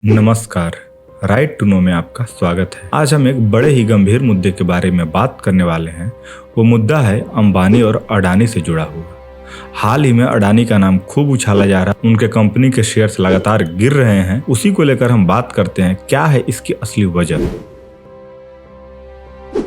नमस्कार। Right to know में आपका स्वागत है। आज हम एक बड़े ही गंभीर मुद्दे के बारे में बात करने वाले हैं। वो मुद्दा है अंबानी और अडानी से जुड़ा हुआ। हाल ही में अडानी का नाम खूब उछाला जा रहा है, उनके कंपनी के शेयर्स लगातार गिर रहे हैं। उसी को लेकर हम बात करते हैं, क्या है इसकी असली वजह।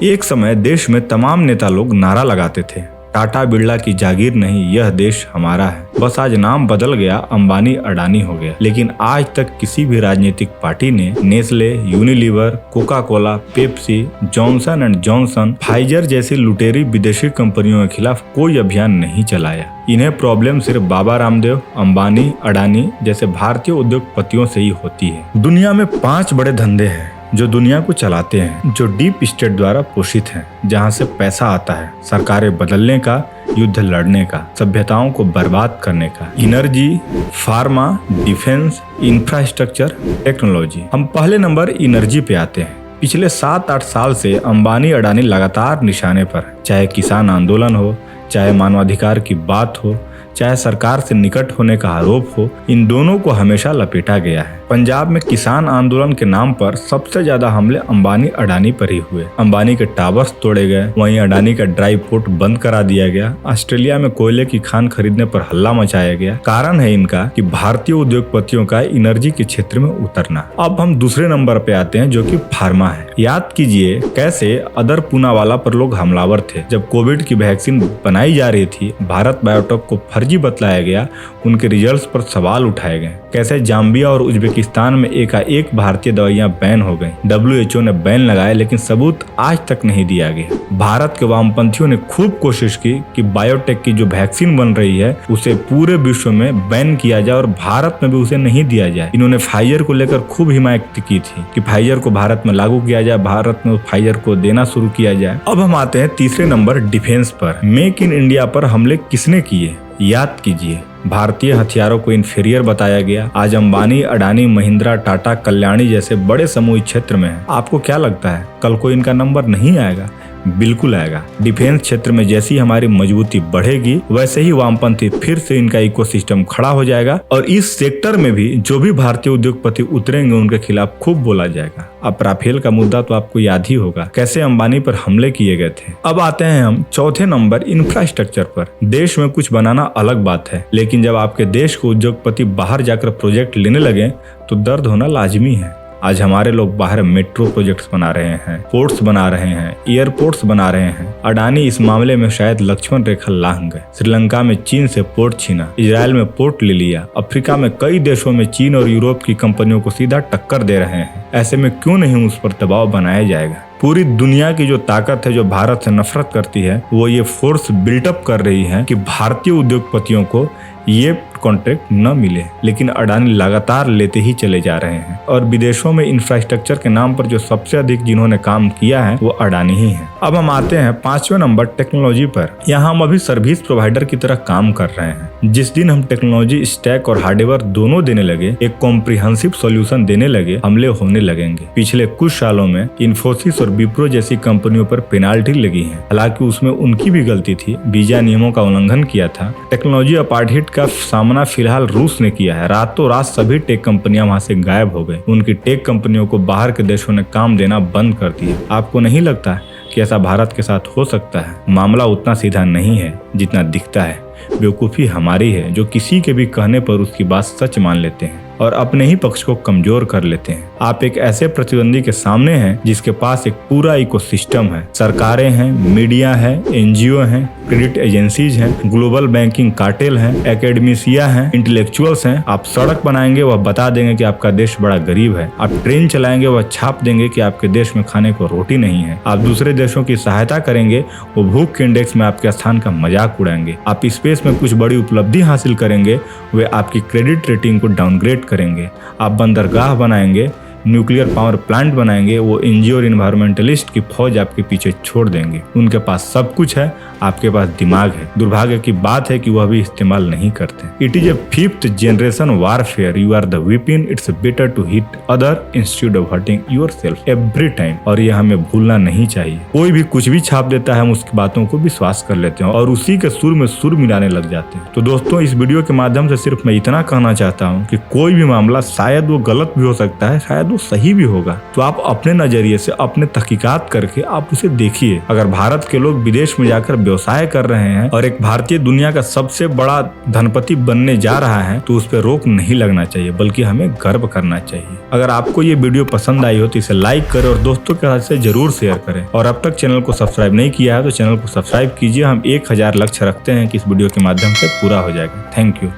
एक समय देश में तमाम नेता लोग नारा लगाते थे, टाटा बिरला की जागीर नहीं, यह देश हमारा है। बस आज नाम बदल गया, अंबानी अडानी हो गया। लेकिन आज तक किसी भी राजनीतिक पार्टी ने Nestle, Unilever, Coca Cola, Pepsi, Johnson and Johnson, Pfizer जैसी लुटेरी विदेशी कंपनियों के खिलाफ कोई अभियान नहीं चलाया। इन्हें प्रॉब्लम सिर्फ बाबा रामदेव, अंबानी, अडानी जैसे भारतीय उद्योगपतियों से ही होती है। दुनिया में 5 बड़े धंधे हैं जो दुनिया को चलाते हैं, जो डीप स्टेट द्वारा पोषित हैं, जहां से पैसा आता है सरकारें बदलने का, युद्ध लड़ने का, सभ्यताओं को बर्बाद करने का। Energy, pharma, defence, infrastructure, technology. हम पहले नंबर एनर्जी पे आते हैं। पिछले 7-8 साल से अंबानी अडानी लगातार निशाने पर, चाहे किसान आंदोलन हो, चाहे मानवाधिकार की बात हो, चाहे सरकार से निकट होने का आरोप हो, इन दोनों को हमेशा लपेटा गया है। पंजाब में किसान आंदोलन के नाम पर सबसे ज्यादा हमले अंबानी अडानी पर ही हुए। अंबानी के टावर्स तोड़े गए, वहीं अडानी का ड्राई पोर्ट बंद करा दिया गया। ऑस्ट्रेलिया में कोयले की खान खरीदने पर हल्ला मचाया गया। कारण है इनका कि भारतीय उद्योगपतियों का एनर्जी के क्षेत्र में उतरना। अब हम दूसरे नंबर पे आते हैं, जो कि फार्मा है। याद कीजिए कैसे अदर पूनावाला पर लोग हमलावर थे। जब कोविड की वैक्सीन बनाई जा रही थी, भारत बायोटेक को फर्जी बतलाया गया, उनके रिजल्ट्स पर सवाल उठाए गए। कैसे जाम्बिया और उज्बेकिस्तान में एकाएक भारतीय दवाइयां बैन हो गईं। WHO ने बैन लगाए, लेकिन सबूत आज तक नहीं दिया गया। भारत के वामपंथियों ने खूब कोशिश की कि बायोटेक की जो वैक्सीन बन रही है उसे पूरे विश्व में बैन किया जाए और भारत में भी उसे नहीं दिया जाए। इन्होंने फाइजर को लेकर खूब हिमायत की थी कि फाइजर को भारत में लागू किया जाए, भारत में फाइजर को देना शुरू किया जाए। अब हम आते हैं तीसरे नंबर डिफेंस पर। मेक इन इंडिया पर हमले किसने किए? याद कीजिए, भारतीय हथियारों को इन्फीरियर बताया गया। आज अंबानी, अडानी, महिंद्रा, टाटा, कल्याणी जैसे बड़े समूह क्षेत्र में है। आपको क्या लगता है कल को इनका नंबर नहीं आएगा? बिल्कुल आएगा। डिफेंस क्षेत्र में जैसी हमारी मजबूती बढ़ेगी, वैसे ही वामपंथी फिर से इनका इकोसिस्टम खड़ा हो जाएगा और इस सेक्टर में भी जो भी भारतीय उद्योगपति उतरेंगे उनके खिलाफ खूब बोला जाएगा। अब राफेल का मुद्दा तो आपको याद ही होगा, कैसे अंबानी पर हमले किए गए थे। अब आते हैं हम चौथे नंबर इंफ्रास्ट्रक्चर पर। देश में कुछ बनाना अलग बात है, लेकिन जब आपके देश को उद्योगपति बाहर जाकर प्रोजेक्ट लेने लगे तो दर्द होना लाजमी है। आज हमारे लोग बाहर मेट्रो प्रोजेक्ट्स बना रहे हैं, पोर्ट्स बना रहे हैं, एयरपोर्ट्स बना रहे हैं। अडानी इस मामले में शायद लक्ष्मण रेखा लांघ गए। श्रीलंका में चीन से पोर्ट छीना, इजराइल में पोर्ट ले लिया, अफ्रीका में कई देशों में चीन और यूरोप की कंपनियों को सीधा टक्कर दे रहे हैं। ऐसे में क्यों नहीं उस पर दबाव बनाया जाएगा? पूरी दुनिया की जो ताकत है जो भारत से नफरत करती है, वो ये फोर्स बिल्टअप कर रही है कि भारतीय उद्योगपतियों को ये कॉन्ट्रैक्ट न मिले। लेकिन अडानी लगातार लेते ही चले जा रहे हैं और विदेशों में इंफ्रास्ट्रक्चर के नाम पर जो सबसे अधिक जिन्होंने काम किया है वो अडानी ही है। अब हम आते हैं 5वें नंबर टेक्नोलॉजी पर। यहाँ हम अभी सर्विस प्रोवाइडर की तरह काम कर रहे हैं। जिस दिन हम टेक्नोलॉजी स्टैक और हार्डवेयर दोनों देने लगे, एक कॉम्प्रिहेंसिव सॉल्यूशन देने लगे, हमले होने लगेंगे। पिछले कुछ सालों में इन्फोसिस और विप्रो जैसी कंपनियों पर पेनाल्टी लगी है। हालांकि उसमें उनकी भी गलती थी, वीजा नियमों का उल्लंघन किया था। टेक्नोलॉजी अपार्टहिट का सामना फिलहाल रूस ने किया है। रातों रात सभी टेक कंपनियां वहां से गायब हो गई। उनकी टेक कंपनियों को बाहर के देशों ने काम देना बंद कर दिया। आपको नहीं लगता कि ऐसा भारत के साथ हो सकता है? मामला उतना सीधा नहीं है जितना दिखता है। बेवकूफी हमारी है जो किसी के भी कहने पर उसकी बात सच मान लेते हैं और अपने ही पक्ष को कमजोर कर लेते हैं। आप एक ऐसे प्रतिद्वंदी के सामने हैं जिसके पास एक पूरा इकोसिस्टम है। सरकारें हैं, मीडिया है, NGO हैं, क्रेडिट एजेंसीज हैं, ग्लोबल बैंकिंग कार्टेल हैं, एकेडमिशिया हैं, इंटेलेक्चुअल्स हैं। आप सड़क बनाएंगे, वह बता देंगे कि आपका देश बड़ा गरीब है। आप ट्रेन चलाएंगे, वह छाप देंगे कि आपके देश में खाने को रोटी नहीं है। आप दूसरे देशों की सहायता करेंगे, वो भूख के इंडेक्स में आपके स्थान का मजाक उड़ाएंगे। आप स्पेस में कुछ बड़ी उपलब्धि हासिल करेंगे, वे आपकी क्रेडिट रेटिंग को डाउनग्रेड करेंगे। आप बंदरगाह बनाएंगे, न्यूक्लियर पावर प्लांट बनाएंगे, वो एनजीओ और इन्वायरमेंटलिस्ट की फौज आपके पीछे छोड़ देंगे। उनके पास सब कुछ है, आपके पास दिमाग है। दुर्भाग्य की बात है कि वह भी इस्तेमाल नहीं करते। It is a 5th generation warfare. You are the weapon, it's better to hit other instead of hurting yourself every time. और यह हमें भूलना नहीं चाहिए। कोई भी कुछ भी छाप देता है, हम उसकी बातों को विश्वास कर लेते हैं और उसी के सुर में सुर मिलाने लग जाते हैं। तो दोस्तों, इस वीडियो के माध्यम से सिर्फ मैं इतना कहना चाहता हूँ कि कोई भी मामला शायद वो गलत भी हो सकता है, शायद वो सही भी होगा, तो आप अपने नजरिए से अपने तहकीकात करके आप उसे देखिए। अगर भारत के लोग विदेश में जाकर व्यवसाय कर रहे हैं और एक भारतीय दुनिया का सबसे बड़ा धनपति बनने जा रहा है, तो उस पर रोक नहीं लगना चाहिए, बल्कि हमें गर्व करना चाहिए। अगर आपको ये वीडियो पसंद आई हो तो इसे लाइक करें और दोस्तों के साथ जरूर शेयर करें। और अब तक चैनल को सब्सक्राइब नहीं किया है तो चैनल को सब्सक्राइब कीजिए। हम 1000 लक्ष्य रखते हैं कि इस वीडियो के माध्यम से पूरा हो जाएगा। Thank you.